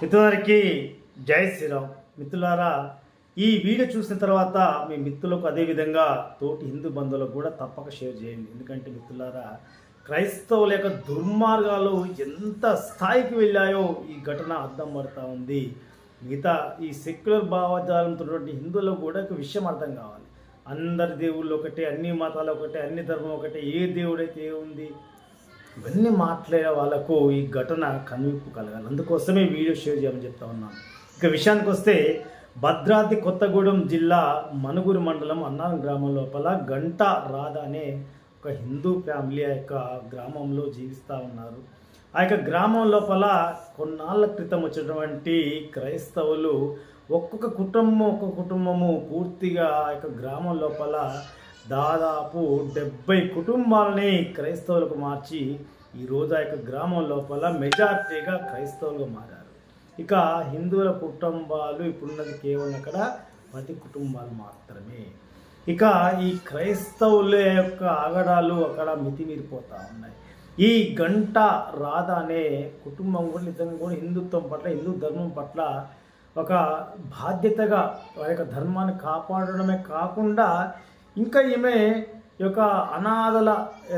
మిత్రులారికి జై శ్రీరామ్. మిత్రులారా, ఈ వీడియో చూసిన తర్వాత మీ మిత్రులకు అదేవిధంగా తోటి హిందూ బంధువులకు కూడా తప్పక షేర్ చేయండి. ఎందుకంటే మిత్రులారా, క్రైస్తవుల యొక్క దుర్మార్గాలు ఎంత స్థాయికి వెళ్ళాయో ఈ ఘటన అర్థం పడుతూ ఉంది. మిగతా ఈ సెక్యులర్ భావజాలంతో హిందువులకు కూడా ఒక విషయం అర్థం కావాలి. అందరి దేవుళ్ళు ఒకటే, అన్ని మతాలు ఒకటే, అన్ని ధర్మం ఒకటే, ఏ దేవుడైతే ఉంది, ఇవన్నీ మాట్లాడే వాళ్ళకు ఈ ఘటన కనువిప్పు కలగాలి. అందుకోసమే వీడియో షేర్ చేయమని చెప్తా ఉన్నాను. ఇక విషయానికి వస్తే, భద్రాద్రి కొత్తగూడెం జిల్లా మనుగురు మండలం అన్నారం గ్రామం లోపల గంట రాధ అనే ఒక హిందూ ఫ్యామిలీ ఆ యొక్క గ్రామంలో జీవిస్తూ ఉన్నారు. ఆ యొక్క గ్రామం లోపల కొన్నాళ్ళ క్రితం వచ్చినటువంటి క్రైస్తవులు ఒక్కొక్క కుటుంబము పూర్తిగా ఆ యొక్క గ్రామం లోపల దాదాపు 70 కుటుంబాలని క్రైస్తవులకు మార్చి ఈరోజు ఆ యొక్క గ్రామం లోపల మెజార్టీగా క్రైస్తవులుగా మారారు. ఇక హిందువుల కుటుంబాలు ఇప్పుడున్నది కేవలం అక్కడ 10 కుటుంబాలు మాత్రమే. ఇక ఈ క్రైస్తవుల యొక్క ఆగడాలు అక్కడ మితిమీరిపోతూ ఉన్నాయి. ఈ గంట రాధ అనే కుటుంబం కూడా నిజంగా కూడా హిందుత్వం పట్ల, హిందూ ధర్మం పట్ల ఒక బాధ్యతగా వారి యొక్క ధర్మాన్ని కాపాడడమే కాకుండా ఇంకా ఈమె యొక్క అనాథల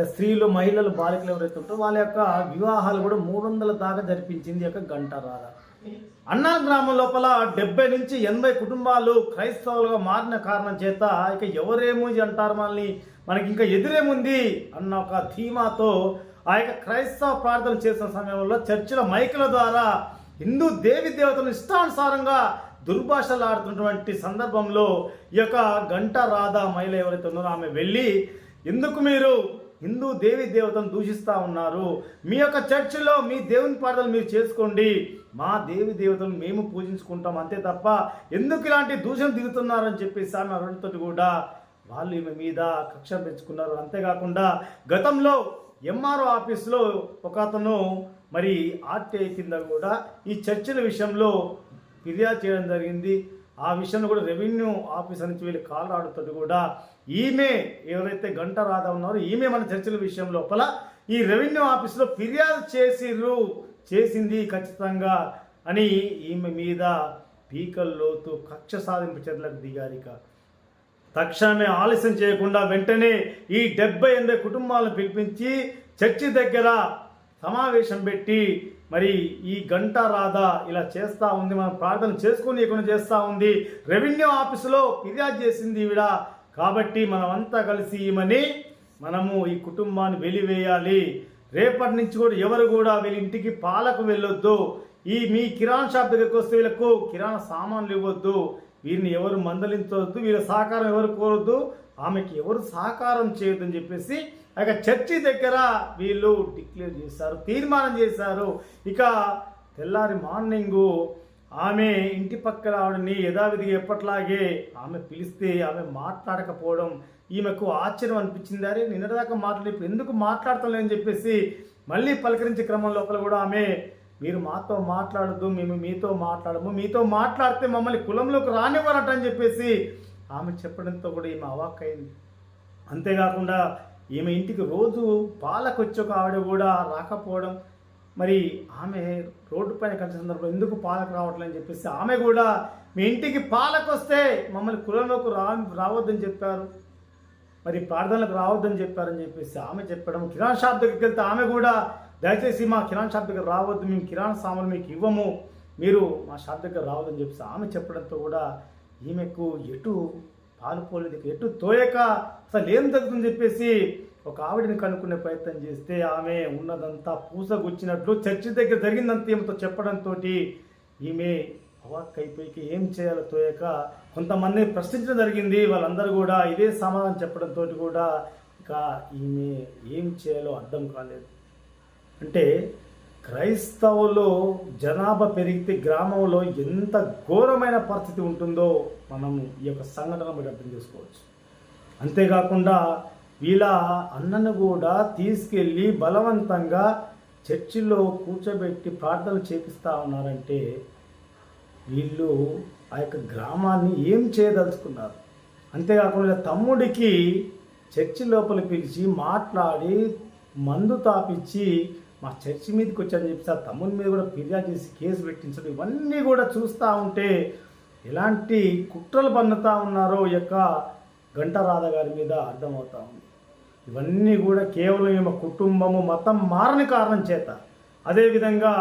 స్త్రీలు, మహిళలు, బాలికలు ఎవరైతే ఉంటారో వాళ్ళ యొక్క వివాహాలు కూడా 300 దాకా జరిపించింది యొక్క గంట రాధ. అన్నా గ్రామం లోపల 70 నుంచి 80 కుటుంబాలు క్రైస్తవులుగా మారిన కారణం చేత ఇక ఎవరేమో అంటారు, మనకి ఇంకా ఎదురేముంది అన్న ఒక ధీమాతో ఆ యొక్క క్రైస్తవ ప్రార్థన చేసిన సమయంలో చర్చిల మైకుల ద్వారా హిందూ దేవి దేవతలను ఇష్టానుసారంగా దుర్భాషలు ఆడుతున్నటువంటి సందర్భంలో ఈ యొక్క గంట రాధ మహిళ ఎవరైతే ఉన్నారో ఆమె వెళ్ళి, ఎందుకు మీరు హిందూ దేవి దేవతను దూషిస్తూ ఉన్నారు, మీ యొక్క చర్చిలో మీ దేవుని ప్రార్థనలు మీరు చేసుకోండి, మా దేవి దేవతలను మేము పూజించుకుంటాం, అంతే తప్ప ఎందుకు ఇలాంటి దూషణ దిగుతున్నారని చెప్పేసి ఆమె అరుణతో కూడా వాళ్ళు ఈమె మీద కక్ష పెంచుకున్నారు. అంతేకాకుండా గతంలో ఎంఆర్ఓ ఆఫీస్లో ఒక అతను మరి ఆర్టీఐ కింద కూడా ఈ చర్చిల విషయంలో ఫిర్యాదు చేయడం జరిగింది. ఆ విషయంలో కూడా రెవెన్యూ ఆఫీసర్ నుంచి వీళ్ళు కాల్ రావడంతో కూడా ఈమె ఎవరైతే గంట రాధ ఉన్నారో ఈమె మన చర్చిల విషయం లోపల ఈ రెవెన్యూ ఆఫీసులో ఫిర్యాదు చేసింది ఖచ్చితంగా అని ఈమె మీద పీకల్లోతు కక్ష సాధింపు చర్యలకు దిగారు. ఇక తక్షణమే ఆలస్యం చేయకుండా వెంటనే ఈ 70-80 కుటుంబాలను పిలిపించి చర్చి దగ్గర సమావేశం పెట్టి, మరి ఈ గంట రాధ ఇలా చేస్తూ ఉంది, మనం ప్రార్థన చేసుకుని ఇక్కడ చేస్తూ ఉంది, రెవెన్యూ ఆఫీసులో ఫిర్యాదు చేసింది ఈవిడ, కాబట్టి మనమంతా కలిసి మనము ఈ కుటుంబాన్ని వెలివేయాలి, రేపటి నుంచి కూడా ఎవరు కూడా వీళ్ళ ఇంటికి పాలకు వెళ్ళొద్దు, ఈ మీ కిరాణా షాప్ దగ్గరికి వస్తే వీళ్ళకు కిరాణా సామాన్లు ఇవ్వద్దు, వీరిని ఎవరు మందలించవద్దు, వీళ్ళ సహకారం ఎవరు కోరొద్దు, ఆమెకి ఎవరు సహకారం చేయొద్దని చెప్పేసి ఇక చర్చి దగ్గర వీళ్ళు డిక్లేర్ చేశారు, తీర్మానం చేశారు. ఇక తెల్లారి మార్నింగు ఆమె ఇంటి పక్కన ఆవిడని యథావిధిగా ఎప్పట్లాగే ఆమె పిలిస్తే ఆమె మాట్లాడకపోవడం ఈమెకు ఆశ్చర్యం అనిపించింది. అరే నిన్నటిదాకా మాట్లాడి ఎందుకు మాట్లాడతామని చెప్పేసి మళ్ళీ పలకరించే క్రమం లోపల కూడా ఆమె, మీరు మాతో మాట్లాడద్దు, మేము మీతో మాట్లాడము, మీతో మాట్లాడితే మమ్మల్ని కులంలోకి రానివ్వరట అని చెప్పేసి ఆమె చెప్పడంతో కూడా ఈమె అవాక్కైంది. అంతేకాకుండా ఈమె ఇంటికి రోజు పాలకు వచ్చి ఒక ఆవిడ కూడా రాకపోవడం, మరి ఆమె రోడ్డు పైన కలిసిన సందర్భంలో ఎందుకు పాలకు రావట్లేదని చెప్పేసి ఆమె కూడా మీ ఇంటికి పాలకు వస్తే మమ్మల్ని కులంలోకి రావద్దని చెప్పారు, మరి ప్రార్థనలకు రావద్దని చెప్పారని చెప్పేసి ఆమె చెప్పడం, కిరాణా షాప్ దగ్గరికి వెళ్తే ఆమె కూడా దయచేసి మా కిరాణా షాప్ దగ్గర రావద్దు, మేము కిరాణా సామాన్లు మీకు ఇవ్వము, మీరు మా షాప్ దగ్గర రావద్దని చెప్పేసి ఆమె చెప్పడంతో కూడా ఈమెకు ఎటు పాలుపోలేదు, ఎటు తోయక అసలు ఏం జరుగుతుందని చెప్పేసి ఒక ఆవిడని కనుక్కునే ప్రయత్నం చేస్తే ఆమె ఉన్నదంతా పూసగుచ్చినట్లు చర్చి దగ్గర జరిగిందంతా ఏమితో చెప్పడంతో ఈమె అవాక్కైపోయి ఏం చేయాలో తోయక కొంతమంది ప్రశ్నించడం జరిగింది. వాళ్ళందరూ కూడా ఇదే సమాధానం చెప్పడంతో కూడా ఇక ఈమె ఏం చేయాలో అర్థం కాలేదు. అంటే క్రైస్తవులు జనాభా పెరిగితే గ్రామంలో ఎంత ఘోరమైన పరిస్థితి ఉంటుందో మనము ఈ యొక్క సంఘటన బట్టి అర్థం చేసుకోవచ్చు. అంతేకాకుండా వీళ్ళ అన్నను కూడా తీసుకెళ్ళి బలవంతంగా చర్చిలో కూర్చోబెట్టి ప్రార్థనలు చేపిస్తూ ఉన్నారంటే వీళ్ళు ఆ యొక్క గ్రామాన్ని ఏం చేయదలుచుకున్నారు. అంతేకాకుండా తమ్ముడికి చర్చి లోపల పిలిచి మాట్లాడి మందు తాపిచ్చి మా చర్చి మీదకి వచ్చారని చెప్పి ఆ తమ్ముని మీద కూడా ఫిర్యాదు చేసి కేసు పెట్టించడం, ఇవన్నీ కూడా చూస్తూ ఉంటే ఎలాంటి కుట్రలు పన్నుతా ఉన్నారో ఈ యొక్క గంటరాధ గారి మీద అర్థమవుతా ఉంది. ఇవన్నీ కూడా కేవలం ఈమె కుటుంబము మతం మారని కారణం చేత, అదేవిధంగా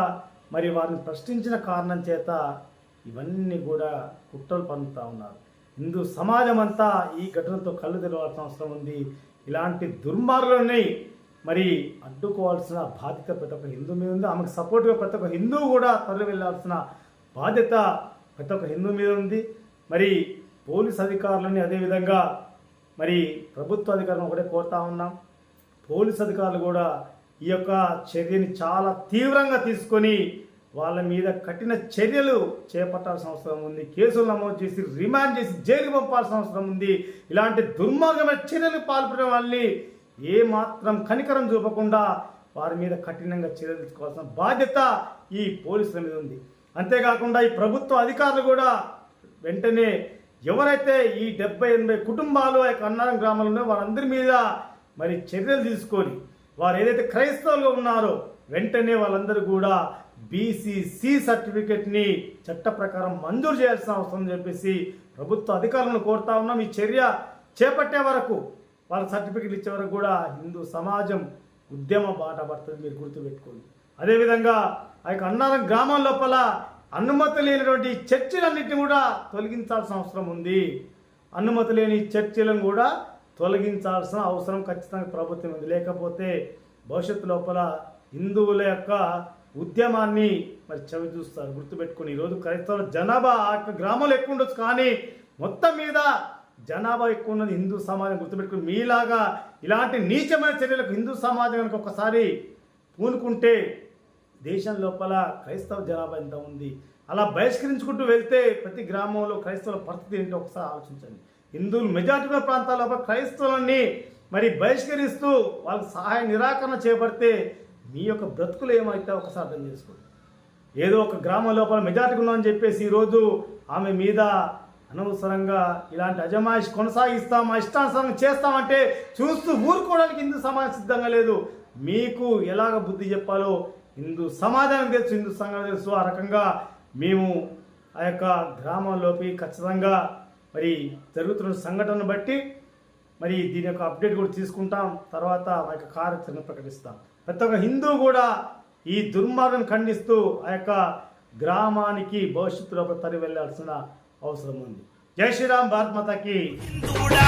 మరి వారిని ప్రశ్నించిన కారణం చేత ఇవన్నీ కూడా కుట్రలు పన్నుతూ ఉన్నారు. హిందూ సమాజం అంతా ఈ ఘటనతో కళ్ళు తెరవాల్సిన అవసరం ఉంది. ఇలాంటి దుర్మార్గులని మరి అడ్డుకోవాల్సిన బాధ్యత ప్రతి ఒక్క హిందూ మీద ఉంది. ఆమెకు సపోర్ట్గా ప్రతి ఒక్క హిందూ కూడా తరలి వెళ్ళాల్సిన బాధ్యత ప్రతి ఒక్క హిందూ మీద ఉంది. మరి పోలీస్ అధికారులని, అదేవిధంగా మరి ప్రభుత్వ అధికారులను ఒకటే కోరుతా ఉన్నాం. పోలీస్ అధికారులు కూడా ఈ యొక్క చర్యని చాలా తీవ్రంగా తీసుకొని వాళ్ళ మీద కఠిన చర్యలు చేపట్టాల్సిన అవసరం ఉంది. కేసులు నమోదు చేసి రిమాండ్ చేసి జైలుకి పంపాల్సిన అవసరం ఉంది. ఇలాంటి దుర్మార్గమైన చర్యలు పాల్పడిన వాళ్ళని ఏమాత్రం కనికరం చూపకుండా వారి మీద కఠినంగా చర్యలు తీసుకోవాల్సిన బాధ్యత ఈ పోలీసుల మీద ఉంది. అంతేకాకుండా ఈ ప్రభుత్వ అధికారులు కూడా వెంటనే ఎవరైతే ఈ 70-80 కుటుంబాలు ఆ యొక్క అన్నారం గ్రామంలో ఉన్నారో వారందరి మీద మరి చర్యలు తీసుకొని వారు ఏదైతే క్రైస్తవులు ఉన్నారో వెంటనే వాళ్ళందరూ కూడా బీసీసీ సర్టిఫికెట్ని చట్ట ప్రకారం మంజూరు చేయాల్సిన అవసరం చెప్పేసి ప్రభుత్వ అధికారులను కోరుతా ఉన్నాం. ఈ చర్య చేపట్టే వరకు, వాళ్ళ సర్టిఫికెట్లు ఇచ్చే వరకు కూడా హిందూ సమాజం ఉద్యమ బాట పడుతుంది, మీరు గుర్తుపెట్టుకోండి. అదేవిధంగా ఆ యొక్క అన్నారం గ్రామం లోపల అనుమతి లేనటువంటి చర్చిలన్నింటినీ కూడా తొలగించాల్సిన అవసరం ఉంది. అనుమతి లేని చర్చిలను కూడా తొలగించాల్సిన అవసరం ఖచ్చితంగా ప్రభుత్వం ఉంది. లేకపోతే భవిష్యత్తు లోపల హిందువుల యొక్క ఉద్యమాన్ని మరి చవి చూస్తారు. గుర్తుపెట్టుకుని ఈరోజు క్రైస్తవుల జనాభా ఆ యొక్క గ్రామంలో ఎక్కువ ఉండొచ్చు, కానీ మొత్తం మీద జనాభా ఎక్కువ ఉన్నది హిందూ సమాజం. గుర్తుపెట్టుకుని మీలాగా ఇలాంటి నీచమైన చర్యలకు హిందూ సమాజం కనుక ఒకసారి పూనుకుంటే దేశం లోపల క్రైస్తవ జనాభా ఎంత ఉంది, అలా బహిష్కరించుకుంటూ వెళ్తే ప్రతి గ్రామంలో క్రైస్తవుల పరిస్థితి ఏంటో ఒకసారి ఆలోచించండి. హిందువులు మెజారిటీ ఉన్న ప్రాంతాల్లో క్రైస్తవులని మరి బహిష్కరిస్తూ వాళ్ళకి సహాయ నిరాకరణ చేపడితే మీ యొక్క బ్రతుకులు ఏమైతే ఒకసారి అర్థం చేసుకోండి. ఏదో ఒక గ్రామం లోపల మెజారిటీ ఉన్నామని చెప్పేసి ఈరోజు ఆమె మీద అనవసరంగా ఇలాంటి అజమాయిష్ కొనసాగిస్తాం, ఇష్టానుసారంగా చేస్తామంటే చూస్తూ ఊరుకోవడానికి హిందూ సమాజం సిద్ధంగా లేదు. మీకు ఎలాగ బుద్ధి చెప్పాలో హిందూ సమాజానికి తెలుసు, హిందూ సంఘానికి తెలుసు. ఆ రకంగా మేము ఆ యొక్క గ్రామంలోకి ఖచ్చితంగా మరి జరుగుతున్న సంఘటనను బట్టి మరి దీని యొక్క అప్డేట్ కూడా తీసుకుంటాం. తర్వాత మా యొక్క కార్యాచరణ ప్రకటిస్తాం. ప్రతి ఒక్క హిందూ కూడా ఈ దుర్మార్గం ఖండిస్తూ ఆ యొక్క గ్రామానికి భవిష్యత్తులో తరలి వెళ్లాల్సిన అవసరం ఉంది. జై శ్రీరామ్, భారత్ మాతాకి. హిందువుడా